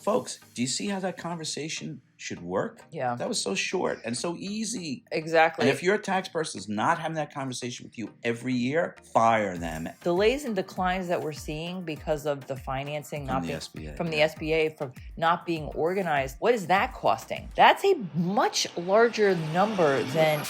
Folks, do you see how that conversation should work? Yeah. That was so short and so easy. Exactly. And if your tax person is not having that conversation with you every year, fire them. Delays and declines that we're seeing because of the financing From the SBA. From the SBA, from not being organized, what is that costing? That's a much larger number than...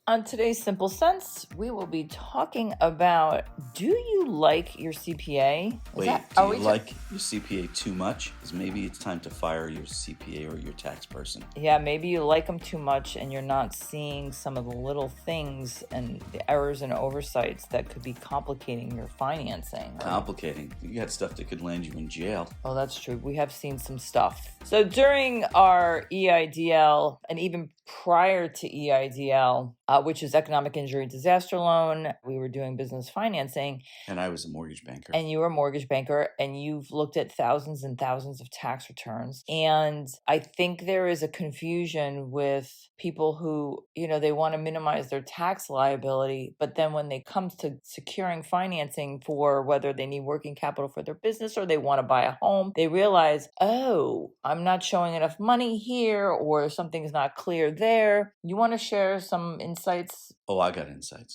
On today's Simple Sense, we will be talking about, do you like your CPA? Do you like your CPA too much? Because maybe it's time to fire your CPA or your tax person. Yeah, maybe you like them too much and you're not seeing some of the little things and the errors and oversights that could be complicating your financing. Right? Complicating? You had stuff that could land you in jail. Oh, that's true. We have seen some stuff. So during our EIDL, and even prior to EIDL, which is Economic Injury Disaster Loan, we were doing business financing. And I was a mortgage banker. And you were a mortgage banker, and you've looked at thousands and thousands of tax returns. And I think there is a confusion with people who, they want to minimize their tax liability, but then when they come to securing financing for whether they need working capital for their business or they want to buy a home, they realize, oh, I'm not showing enough money here, or something's not clear there. You want to share some insights? Oh, I got insights.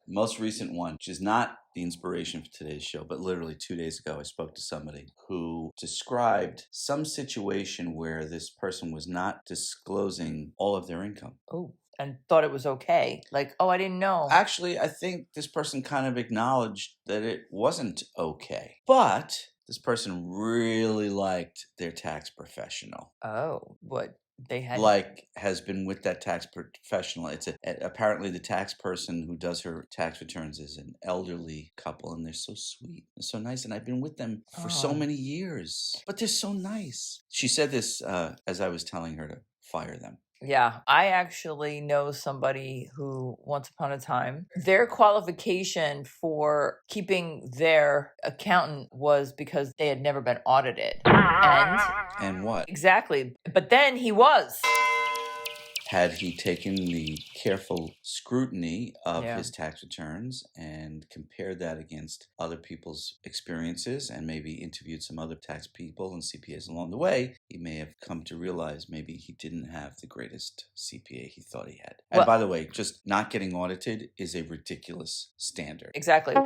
Most recent one, which is not the inspiration for today's show, but literally 2 days ago, I spoke to somebody who described some situation where this person was not disclosing all of their income. Oh, and thought it was okay. Like, oh, I didn't know. Actually, I think this person kind of acknowledged that it wasn't okay. But this person really liked their tax professional. Oh, what? They had has been with that tax professional. It's apparently the tax person who does her tax returns is an elderly couple, and they're so sweet and so nice. And I've been with them for so many years, but they're so nice. She said this as I was telling her to fire them. Yeah, I actually know somebody who, once upon a time, their qualification for keeping their accountant was because they had never been audited. And what? Exactly. But then he was. Had he taken the careful scrutiny of his tax returns and compared that against other people's experiences and maybe interviewed some other tax people and CPAs along the way, he may have come to realize maybe he didn't have the greatest CPA he thought he had. And by the way, just not getting audited is a ridiculous standard. Exactly.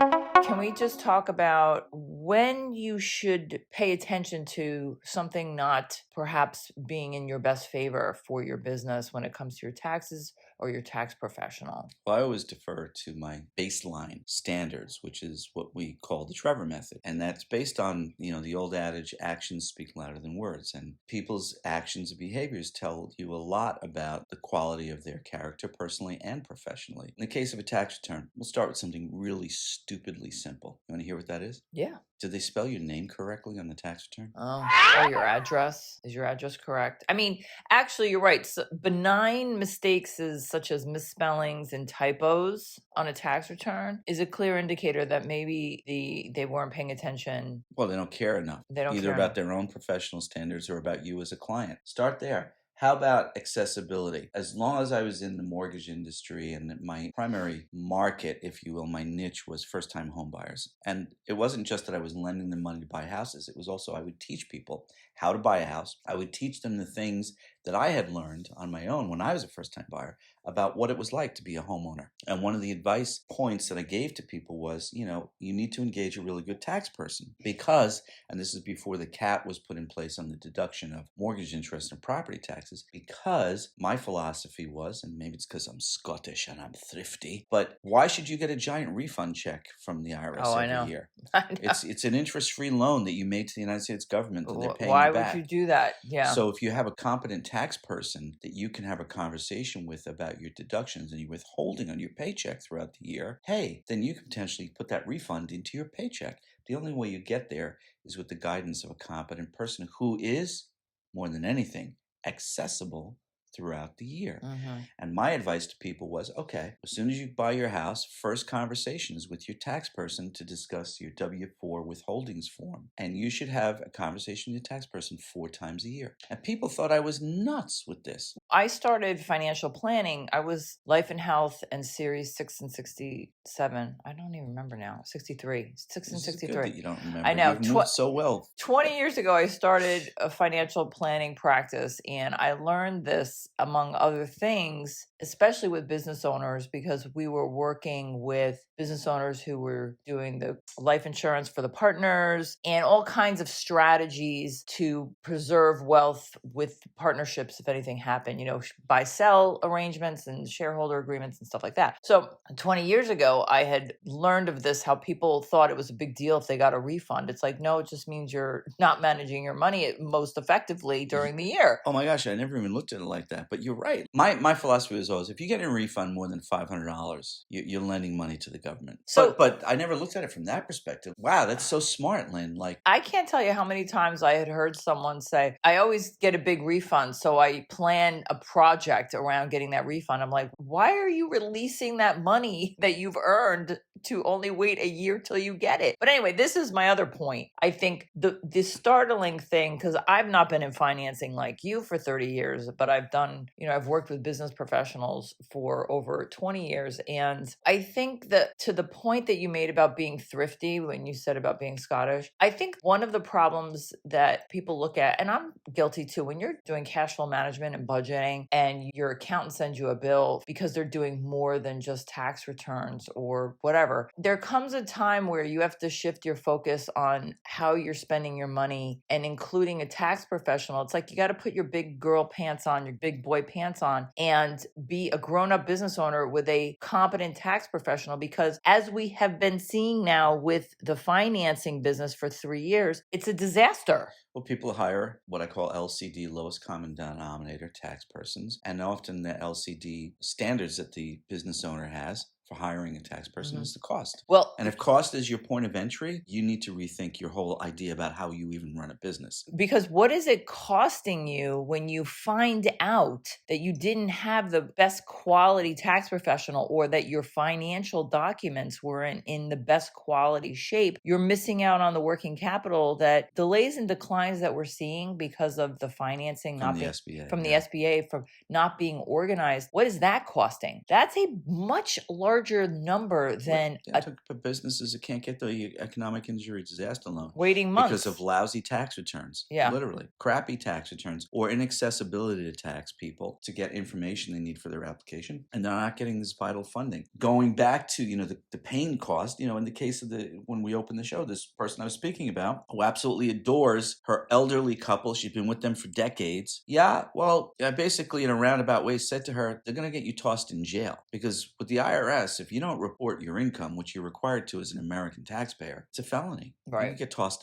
Can we just talk about when you should pay attention to something not perhaps being in your best favor for your business when it comes to your taxes or your tax professional? Well, I always defer to my baseline standards, which is what we call the Trevor method. And that's based on, the old adage, actions speak louder than words. And people's actions and behaviors tell you a lot about the quality of their character, personally and professionally. In the case of a tax return, we'll start with something really stupidly simple. You want to hear what that is? Yeah. Did they spell your name correctly on the tax return? Oh, or your address. Is your address correct? I mean, actually, you're right. So benign mistakes such as misspellings and typos on a tax return is a clear indicator that maybe they weren't paying attention. Well, they don't care enough. They don't either care about their own professional standards or about you as a client. Start there. How about accessibility? As long as I was in the mortgage industry and my primary market, if you will, my niche was first-time home buyers. And it wasn't just that I was lending them money to buy houses. It was also I would teach people how to buy a house. I would teach them the things that I had learned on my own when I was a first-time buyer about what it was like to be a homeowner. And one of the advice points that I gave to people was, you need to engage a really good tax person because, and this is before the cap was put in place on the deduction of mortgage interest and property taxes, because my philosophy was, and maybe it's because I'm Scottish and I'm thrifty, but why should you get a giant refund check from the IRS every year? I know. It's an interest-free loan that you made to the United States government and they're paying Why you back. would you do that? Yeah. So if you have a competent tax person that you can have a conversation with about your deductions and your withholding on your paycheck throughout the year, hey, then you can potentially put that refund into your paycheck. The only way you get there is with the guidance of a competent person who is, more than anything, accessible throughout the year. Mm-hmm. And my advice to people was, okay, as soon as you buy your house, first conversation is with your tax person to discuss your W-4 withholdings form. And you should have a conversation with your tax person 4 times a year. And people thought I was nuts with this. I started financial planning. I was life and health and series 6 and 67. I don't even remember now. 63. 6 and This is good 63. that you don't I remember. know. You've moved so well. 20 years ago, I started a financial planning practice, and I learned this, among other things, especially with business owners, because we were working with business owners who were doing the life insurance for the partners and all kinds of strategies to preserve wealth with partnerships if anything happened, buy sell arrangements and shareholder agreements and stuff like that. So 20 years ago, I had learned of this, how people thought it was a big deal if they got a refund. It's like, no, it just means you're not managing your money most effectively during the year. Oh my gosh, I never even looked at it like that. But you're right. My philosophy was always, if you get a refund more than $500, you're lending money to the government. So- but I never looked at it from that perspective. Wow, that's so smart, Lynn. Like, I can't tell you how many times I had heard someone say, I always get a big refund, so I plan a project around getting that refund. I'm like, why are you releasing that money that you've earned to only wait a year till you get it? But anyway, this is my other point. I think the startling thing, because I've not been in financing like you for 30 years, but I've done, I've worked with business professionals for over 20 years. And I think that to the point that you made about being thrifty, when you said about being Scottish, I think one of the problems that people look at, and I'm guilty too, when you're doing cash flow management and budgeting and your accountant sends you a bill because they're doing more than just tax returns or whatever, there comes a time where you have to shift your focus on how you're spending your money and including a tax professional. It's like you got to put your big girl pants on, your big boy pants on, and be a grown-up business owner with a competent tax professional, because as we have been seeing now with the financing business for 3 years, it's a disaster. well, people hire what I call LCD, lowest common denominator tax persons. And often the LCD standards that the business owner has for hiring a tax person is the cost. Well, And if cost is your point of entry, you need to rethink your whole idea about how you even run a business. because what is it costing you when you find out that you didn't have the best quality tax professional, or that your financial documents weren't in the best quality shape? You're missing out on the working capital that delays and declines that we're seeing because of the financing From not the being SBA. from the yeah. SBA, from not being organized. What is that costing? That's a much larger number than Yeah, to businesses that can't get the economic injury disaster loan waiting months. because of lousy tax returns. Yeah. Literally. Crappy tax returns or inaccessibility to tax people to get information they need for their application. And they're not getting this vital funding. Going back to, the pain cost, in the case of when we opened the show, this person I was speaking about, who absolutely adores her elderly couple. She's been with them for decades. Yeah, well, I basically in a roundabout way said to her, they're going to get you tossed in jail, because with the IRS, if you don't report your income, which you're required to as an American taxpayer, it's a felony. Right. You can get tossed.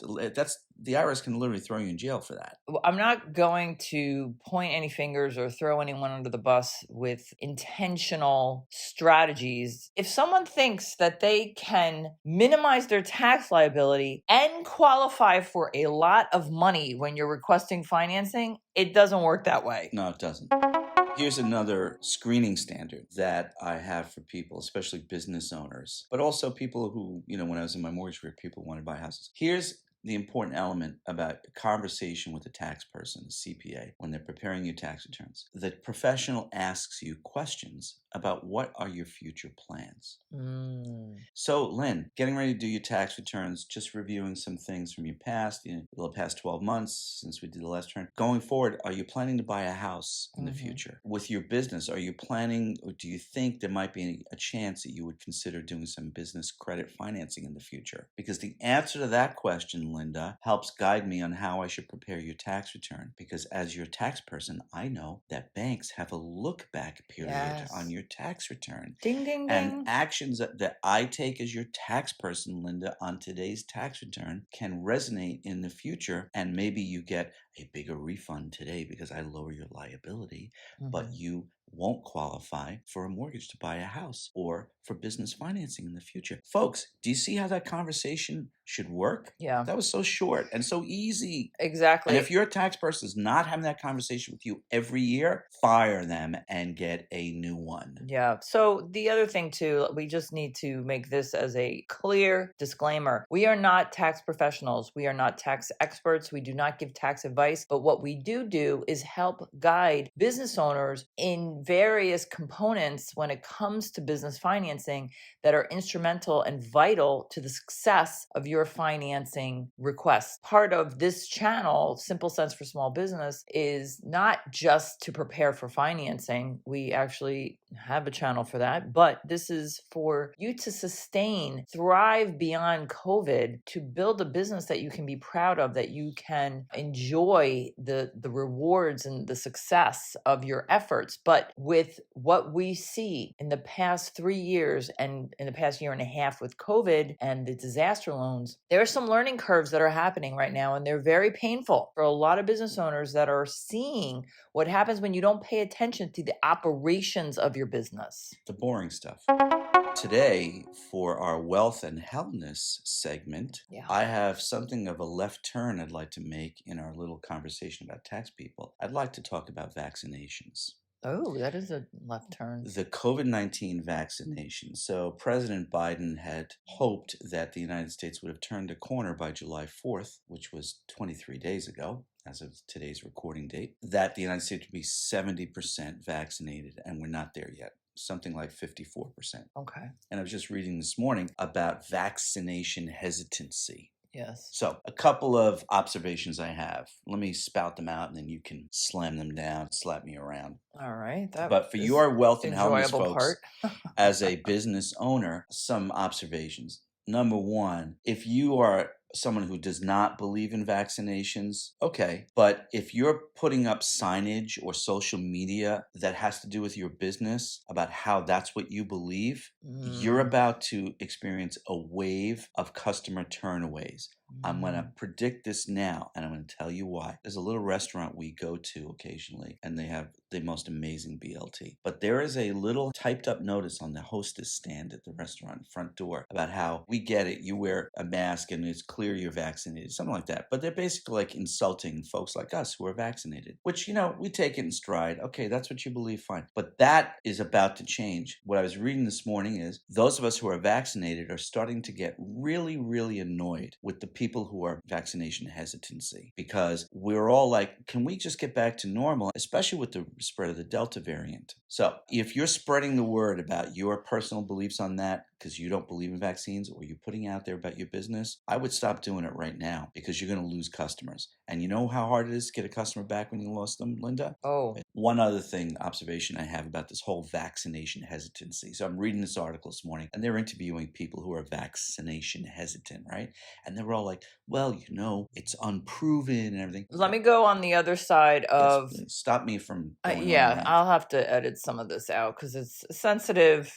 The IRS can literally throw you in jail for that. Well, I'm not going to point any fingers or throw anyone under the bus with intentional strategies. If someone thinks that they can minimize their tax liability and qualify for a lot of money when you're requesting financing, it doesn't work that way. No, it doesn't. Here's another screening standard that I have for people, especially business owners, but also people who, when I was in my mortgage career, people wanted to buy houses. Here's the important element about a conversation with a tax person, a CPA, when they're preparing your tax returns. The professional asks you questions about what are your future plans. So, Lynn, getting ready to do your tax returns, just reviewing some things from your past, the past 12 months since we did the last turn. Going forward, are you planning to buy a house in the future? With your business, are you planning, or do you think there might be a chance that you would consider doing some business credit financing in the future? Because the answer to that question, Linda, helps guide me on how I should prepare your tax return. Because as your tax person, I know that banks have a look back period on your tax return. Ding, ding, And ding. actions that I take as your tax person, Linda, on today's tax return can resonate in the future. And maybe you get a bigger refund today because I lower your liability, but you won't qualify for a mortgage to buy a house or for business financing in the future. Folks, do you see how that conversation should work? Yeah, That was so short and so easy. And exactly. if your tax person is not having that conversation with you every year, fire them and get a new one. Yeah. So the other thing too, we just need to make this as a clear disclaimer. We are not tax professionals. We are not tax experts. We do not give tax advice, but what we do is help guide business owners in various components when it comes to business financing that are instrumental and vital to the success of your financing requests. Part of this channel, Simple Sense for Small Business, is not just to prepare for financing. We actually have a channel for that, but this is for you to sustain, thrive beyond COVID, to build a business that you can be proud of, that you can enjoy the rewards and the success of your efforts. But with what we see in the past 3 years and in the past year and a half with COVID and the disaster loans, there are some learning curves that are happening right now, and they're very painful for a lot of business owners that are seeing what happens when you don't pay attention to the operations of your business. The boring stuff. Today, for our wealth and healthness segment, Yeah. I have something of a left turn I'd like to make in our little conversation about tax people. I'd like to talk about vaccinations. Oh, that is a left turn. The COVID-19 vaccination. So President Biden had hoped that the United States would have turned a corner by July 4th, which was 23 days ago, as of today's recording date, that the United States would be 70% vaccinated, and we're not there yet. Something like 54%. Okay. And I was just reading this morning about vaccination hesitancy. Yes. So, a couple of observations I have. Let me spout them out and then you can slam them down, slap me around. All right. That But for is your wealth and healthness enjoyable folks, part. as a business owner, some observations. Number one, if you are someone who does not believe in vaccinations, okay. But if you're putting up signage or social media that has to do with your business about how that's what you believe, you're about to experience a wave of customer turnaways. I'm going to predict this now, and I'm going to tell you why. There's a little restaurant we go to occasionally, and they have the most amazing BLT. But there is a little typed up notice on the hostess stand at the restaurant front door about how we get it. You wear a mask, and it's clear you're vaccinated, something like that. But they're basically like insulting folks like us who are vaccinated, which, we take it in stride. Okay, that's what you believe, fine. But that is about to change. What I was reading this morning is those of us who are vaccinated are starting to get really, really annoyed with the people who are vaccination hesitancy, because we're all like, can we just get back to normal, especially with the spread of the Delta variant? So if you're spreading the word about your personal beliefs on that because you don't believe in vaccines, or you're putting out there about your business, I would stop doing it right now, because you're going to lose customers. And you know how hard it is to get a customer back when you lost them, Linda? Oh. One other observation I have about this whole vaccination hesitancy. So I'm reading this article this morning, and they're interviewing people who are vaccination hesitant, right? And they're all like, well, it's unproven and everything. Let me go on the other side of. Please. Stop me from going on Yeah, rant. I'll have to edit some of this out because it's sensitive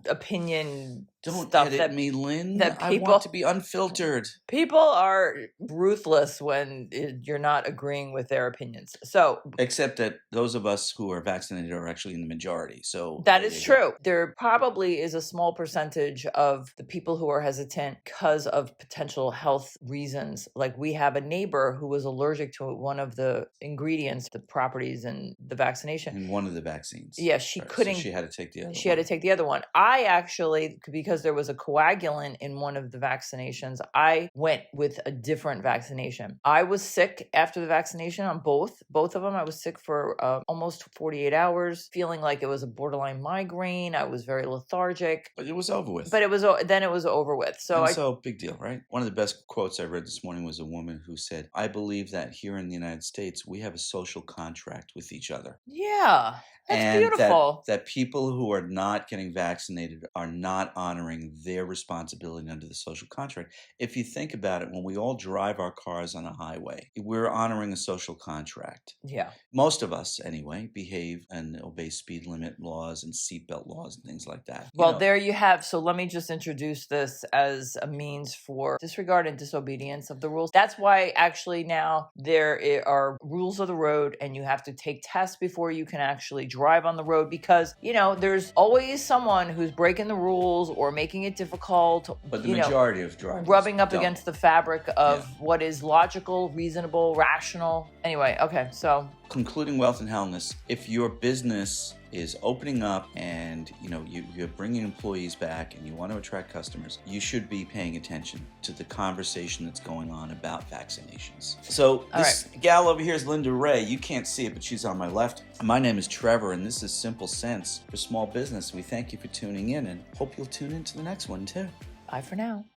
opinion. Don't stuff edit that, me, Lynn. that I want to be unfiltered. People are ruthless when you're not agreeing with their opinions. So, except that those of us who are vaccinated are actually in the majority. So that is true. There probably is a small percentage of the people who are hesitant because of potential health reasons. Like, we have a neighbor who was allergic to one of the ingredients, the properties in the vaccination. In one of the vaccines. Yeah, she couldn't. So she had to take the other one. She had to take the other one. I actually, because there was a coagulant in one of the vaccinations, I went with a different vaccination. I was sick after the vaccination on both of them. I was sick for almost 48 hours, feeling like it was a borderline migraine. I was very lethargic. But it was over with. But it was over with. So big deal, right? One of the best quotes I read this morning was a woman who said, I believe that here in the United States, we have a social contract with each other. Yeah. That's and beautiful. That people who are not getting vaccinated are not honoring honoring their responsibility under the social contract. If you think about it, when we all drive our cars on a highway, we're honoring a social contract. Yeah. Most of us, anyway, behave and obey speed limit laws and seatbelt laws and things like that. Well, there you have. So let me just introduce this as a means for disregard and disobedience of the rules. That's why actually now there are rules of the road, and you have to take tests before you can actually drive on the road, because, there's always someone who's breaking the rules or making it difficult. But the majority of drivers rubbing up don't. against the fabric of what is logical, reasonable, rational. Anyway, okay, so concluding wealth and wellness, if your business is opening up and you're bringing employees back and you want to attract customers, you should be paying attention to the conversation that's going on about vaccinations. So this gal over here is Linda Ray. You can't see it, but she's on my left. My name is Trevor, and this is Simple Sense for Small Business. We thank you for tuning in and hope you'll tune in to the next one too. Bye for now.